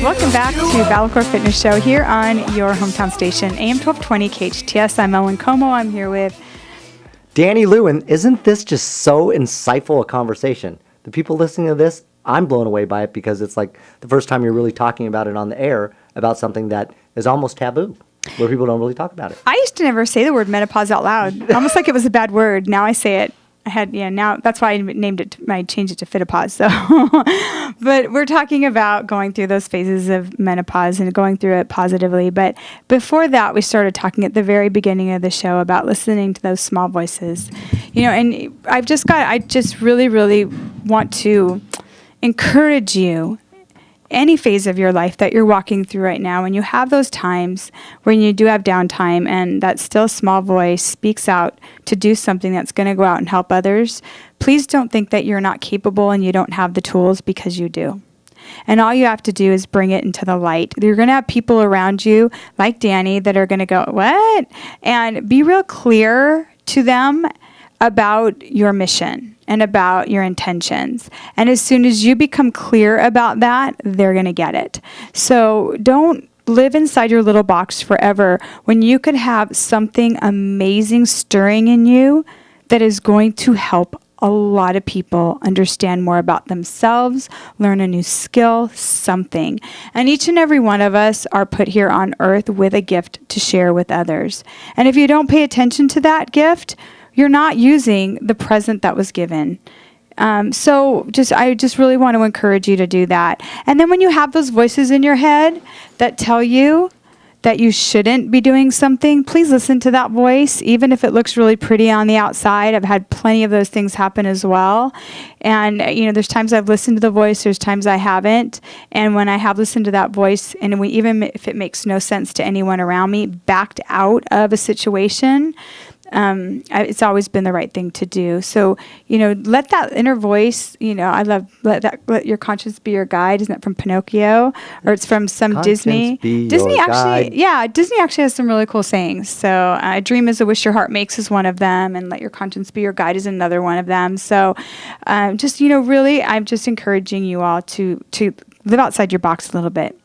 Welcome back to BalaCore Fitness Show here on your hometown station, AM 1220 KHTS. I'm Ellen Como. I'm here with Danny Lewin. Isn't this just so insightful a conversation? The people listening to this, I'm blown away by it because it's like the first time you're really talking about it on the air about something that is almost taboo, where people don't really talk about it. I used to never say the word menopause out loud, almost like it was a bad word. Now I say it. Now that's why I changed it to Fitopause. So, but we're talking about going through those phases of menopause and going through it positively. But before that, we started talking at the very beginning of the show about listening to those small voices, and I just really want to encourage you. Any phase of your life that you're walking through right now, when you have those times when you do have downtime and that still small voice speaks out to do something that's going to go out and help others, please don't think that you're not capable and you don't have the tools, because you do. And all you have to do is bring it into the light. You're going to have people around you like Danny that are going to go, what? And be real clear to them about your mission and about your intentions. And as soon as you become clear about that, they're going to get it. So don't live inside your little box forever when you could have something amazing stirring in you that is going to help a lot of people understand more about themselves, learn a new skill, something. And each and every one of us are put here on earth with a gift to share with others. And if you don't pay attention to that gift, you're not using the present that was given. I just really want to encourage you to do that. And then when you have those voices in your head that tell you that you shouldn't be doing something, please listen to that voice, even if it looks really pretty on the outside. I've had plenty of those things happen as well. And, there's times I've listened to the voice, there's times I haven't. And when I have listened to that voice, and even if it makes no sense to anyone around me, backed out of a situation, it's always been the right thing to do. So, let that inner voice, I love, let your conscience be your guide. Isn't that from Pinocchio? Or it's from some Disney. Disney actually has some really cool sayings. So, a dream is a wish your heart makes is one of them, and let your conscience be your guide is another one of them. So, really, I'm just encouraging you all to live outside your box a little bit.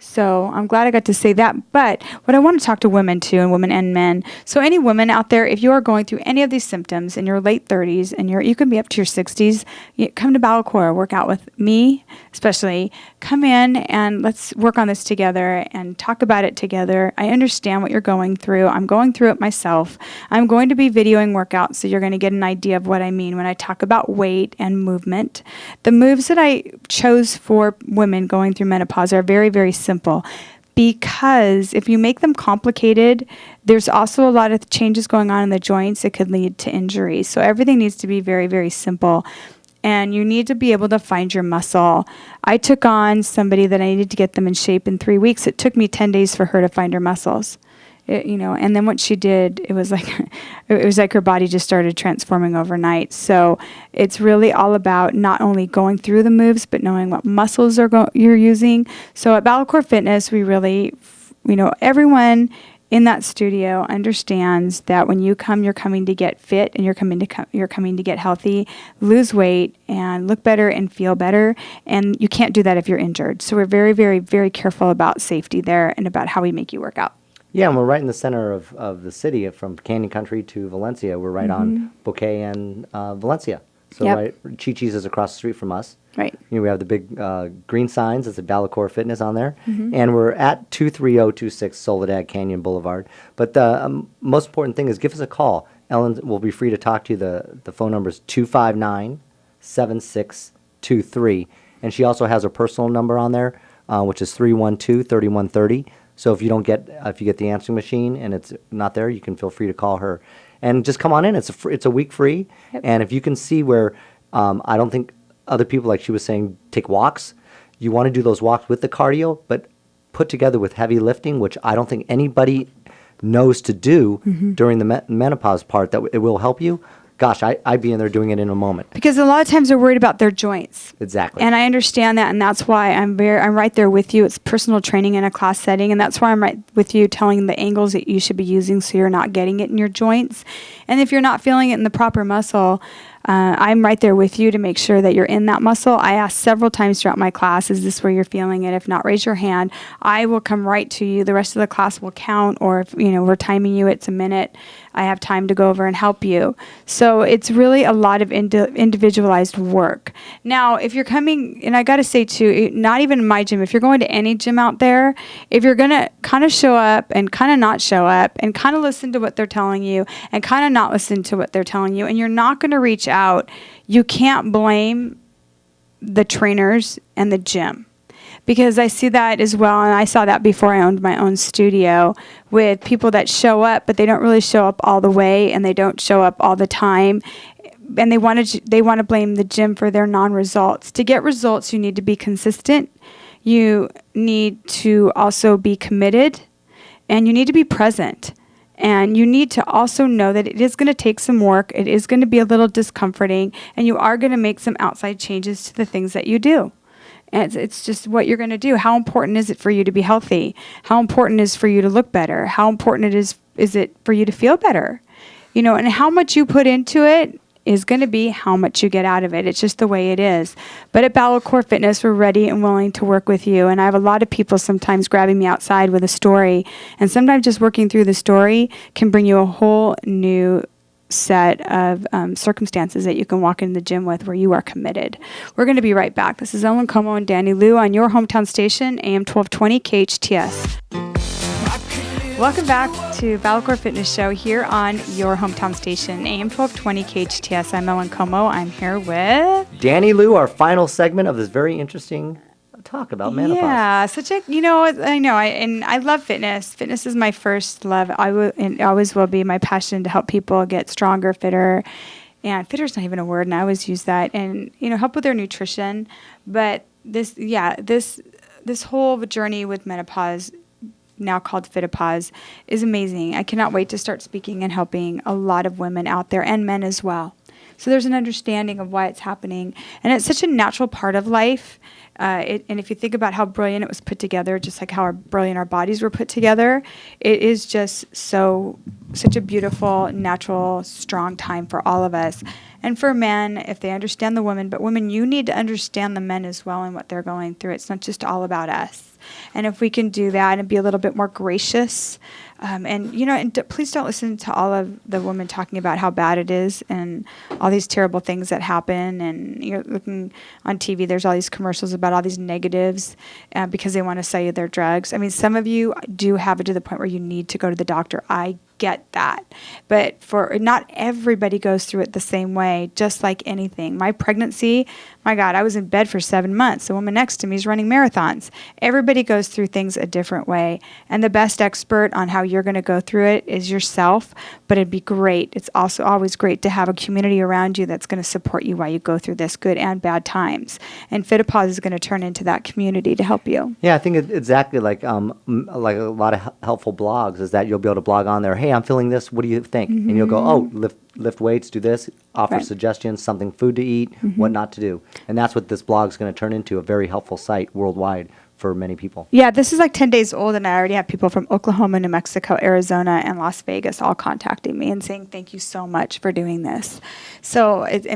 So I'm glad I got to say that. But what I want to talk to women too, and women and men. So any women out there, if you are going through any of these symptoms in your late 30s and you can be up to your 60s, come to BalaCore, work out with me, especially. Come in and let's work on this together and talk about it together. I understand what you're going through. I'm going through it myself. I'm going to be videoing workouts, so you're going to get an idea of what I mean when I talk about weight and movement. The moves that I chose for women going through menopause are very, very simple, because if you make them complicated, there's also a lot of changes going on in the joints that could lead to injury. So everything needs to be very, very simple. And you need to be able to find your muscle. I took on somebody that I needed to get them in shape in 3 weeks. It took me 10 days for her to find her muscles. And then what she did, it was like her body just started transforming overnight. So it's really all about not only going through the moves, but knowing what muscles you're using. So at BalaCore Fitness, we really, everyone in that studio understands that when you come, you're coming to get fit, and you're coming to get healthy, lose weight, and look better and feel better. And you can't do that if you're injured. So we're very, very, very careful about safety there and about how we make you work out. Yeah, and we're right in the center of the city, from Canyon Country to Valencia. We're right on Bouquet and Valencia. So right, Chi-Chi's is across the street from us. Right. We have the big green signs. It's a BalaCore Fitness on there. And we're at 23026 Soledad Canyon Boulevard. But the most important thing is give us a call. Ellen will be free to talk to you. The phone number is 259-7623. And she also has her personal number on there, which is 312-3130. So if you get the answering machine and it's not there, you can feel free to call her. And just come on in. It's a week free. Yep. And if you can see where I don't think other people, like she was saying, take walks. You want to do those walks with the cardio, but put together with heavy lifting, which I don't think anybody knows to do during the menopause part, that it will help you. Gosh, I'd be in there doing it in a moment. Because a lot of times they're worried about their joints. Exactly. And I understand that, and that's why I'm right there with you. It's personal training in a class setting, and that's why I'm right with you, telling the angles that you should be using so you're not getting it in your joints. And if you're not feeling it in the proper muscle, I'm right there with you to make sure that you're in that muscle. I ask several times throughout my class, is this where you're feeling it? If not, raise your hand. I will come right to you. The rest of the class will count, or if we're timing you, it's a minute. I have time to go over and help you. So it's really a lot of individualized work. Now, if you're coming, and I got to say too, not even in my gym, if you're going to any gym out there, if you're going to kind of show up and kind of not show up and kind of listen to what they're telling you and kind of not listen to what they're telling you, and you're not going to reach out, you can't blame the trainers and the gym. Because I see that as well, and I saw that before I owned my own studio, with people that show up, but they don't really show up all the way, and they don't show up all the time, and they want to blame the gym for their non-results. To get results, you need to be consistent. You need to also be committed, and you need to be present. And you need to also know that it is going to take some work. It is going to be a little discomforting, and you are going to make some outside changes to the things that you do. And it's just what you're going to do. How important is it for you to be healthy? How important is it for you to look better? How important is it for you to feel better? And how much you put into it is going to be how much you get out of it. It's just the way it is. But at BalaCore Fitness, we're ready and willing to work with you. And I have a lot of people sometimes grabbing me outside with a story. And sometimes just working through the story can bring you a whole new set of circumstances that you can walk in the gym with where you are committed. We're going to be right back. This is Ellen Como and Danny Liu on your hometown station, AM 1220 KHTS. Welcome back to BalaCore Fitness Show here on your hometown station, AM 1220 KHTS. I'm Ellen Como. I'm here with Danny Liu, our final segment of this very interesting talk about menopause. Yeah, I love fitness. Fitness is my first love. And always will be my passion to help people get stronger, fitter. And fitter is not even a word, and I always use that. And help with their nutrition. But this whole journey with menopause, now called Fitipause, is amazing. I cannot wait to start speaking and helping a lot of women out there and men as well. So there's an understanding of why it's happening. And it's such a natural part of life. And if you think about how brilliant it was put together, just like how brilliant our bodies were put together, it is just such a beautiful, natural, strong time for all of us. And for men, if they understand the women, but women, you need to understand the men as well and what they're going through. It's not just all about us. And if we can do that and be a little bit more gracious, please don't listen to all of the women talking about how bad it is and all these terrible things that happen. And you're looking on TV, there's all these commercials about all these negatives because they want to sell you their drugs. I mean, some of you do have it to the point where you need to go to the doctor. I get that. But for not everybody goes through it the same way, just like anything. My pregnancy, my God, I was in bed for 7 months. The woman next to me is running marathons. Everybody goes through things a different way. And the best expert on how you're going to go through it is yourself. But it'd be great. It's also always great to have a community around you that's going to support you while you go through this good and bad times. And Fitipause is going to turn into that community to help you. Yeah, I think exactly like a lot of helpful blogs is that you'll be able to blog on there, hey, I'm feeling this, what do you think? Mm-hmm. And you'll go, oh, lift weights, do this, offer suggestions, something food to eat, what not to do. And that's what this blog is going to turn into, a very helpful site worldwide for many people. Yeah, this is like 10 days old, and I already have people from Oklahoma, New Mexico, Arizona, and Las Vegas all contacting me and saying thank you so much for doing this. So it's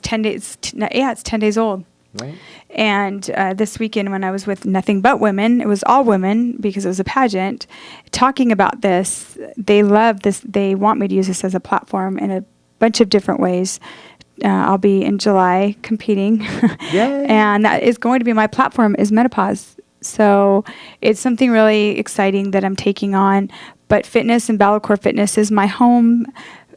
10 days. It's 10 days old. Right. And this weekend when I was with nothing but women, it was all women because it was a pageant, talking about this. They love this. They want me to use this as a platform in a bunch of different ways. I'll be in July competing. Yay. And that is going to be my platform is menopause. So it's something really exciting that I'm taking on. But fitness and BalaCore Fitness is my home,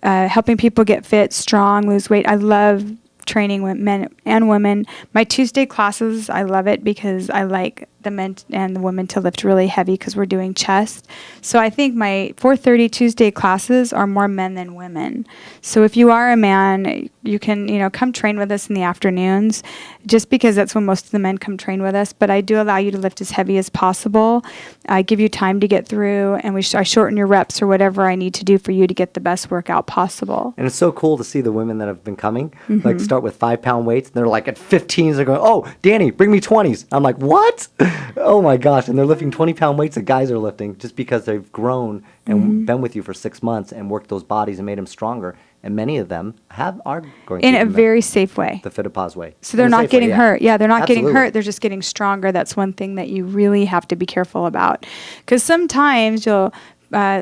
helping people get fit, strong, lose weight. I love training with men and women. My Tuesday classes, I love it because I like the men and the women to lift really heavy because we're doing chest. So I think my 4:30 Tuesday classes are more men than women. So if you are a man, you can, come train with us in the afternoons just because that's when most of the men come train with us. But I do allow you to lift as heavy as possible. I give you time to get through, and I shorten your reps or whatever I need to do for you to get the best workout possible. And it's so cool to see the women that have been coming, like start with 5-pound weights, and they're like at 15s, they're going, oh, Danny, bring me 20s. I'm like, what? Oh my gosh. And they're lifting 20-pound weights that guys are lifting just because they've grown and been with you for 6 months and worked those bodies and made them stronger. and many of them are going In through a very safe way. the FitApause way. So they're In a not safe way, getting hurt. Yeah, they're not getting Absolutely. hurt. They're just getting stronger. That's one thing that you really have to be careful about. Because sometimes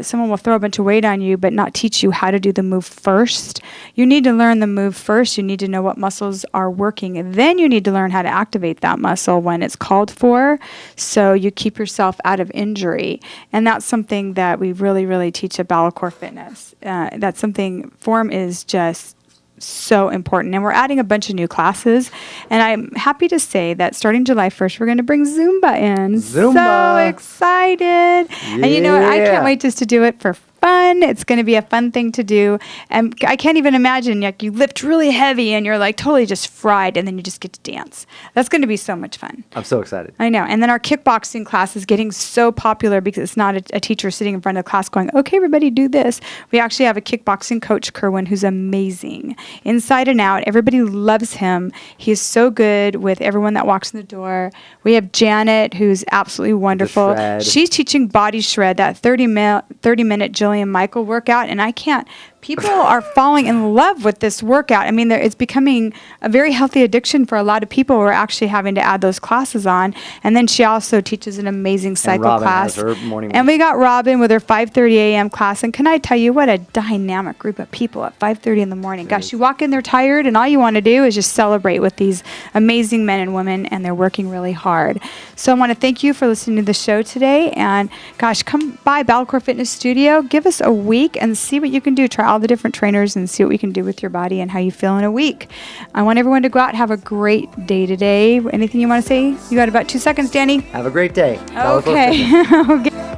someone will throw a bunch of weight on you, but not teach you how to do the move first. You need to learn the move first. You need to know what muscles are working. And then you need to learn how to activate that muscle when it's called for, so you keep yourself out of injury. And that's something that we really, really teach at BalaCore Fitness. That's something, form is just so important. And we're adding a bunch of new classes. And I'm happy to say that starting July 1st, we're going to bring Zumba in. Zumba. So excited. And you know what? I can't Yeah. wait just to do it for fun. It's going to be a fun thing to do. And I can't even imagine, like, you lift really heavy and you're like totally just fried, and then you just get to dance. That's going to be so much fun. I'm so excited. I know. And then our kickboxing class is getting so popular because it's not a teacher sitting in front of the class going, okay, everybody do this. We actually have a kickboxing coach, Kerwin, who's amazing. Inside and out. Everybody loves him. He's so good with everyone that walks in the door. We have Janet, who's absolutely wonderful. Shred. She's teaching Body Shred, that 30-minute Jillian Michael workout. And people are falling in love with this workout. I mean, it's becoming a very healthy addiction for a lot of people who are actually having to add those classes on. And then she also teaches an amazing cycle Robin class. has her morning And we got Robin with her 5:30 a.m. class. And can I tell you, what a dynamic group of people at 5:30 in the morning. Gosh, you walk in there tired, and all you want to do is just celebrate with these amazing men and women, and they're working really hard. So I want to thank you for listening to the show today. And gosh, come by BalaCore Fitness Studio. Give us a week and see what you can do. Try all the different trainers and see what we can do with your body and how you feel in a week. I want everyone to go out and have a great day today. Anything you want to say? You got about 2 seconds, Danny? Have a great day. BalaCore Fitness. Okay. Okay.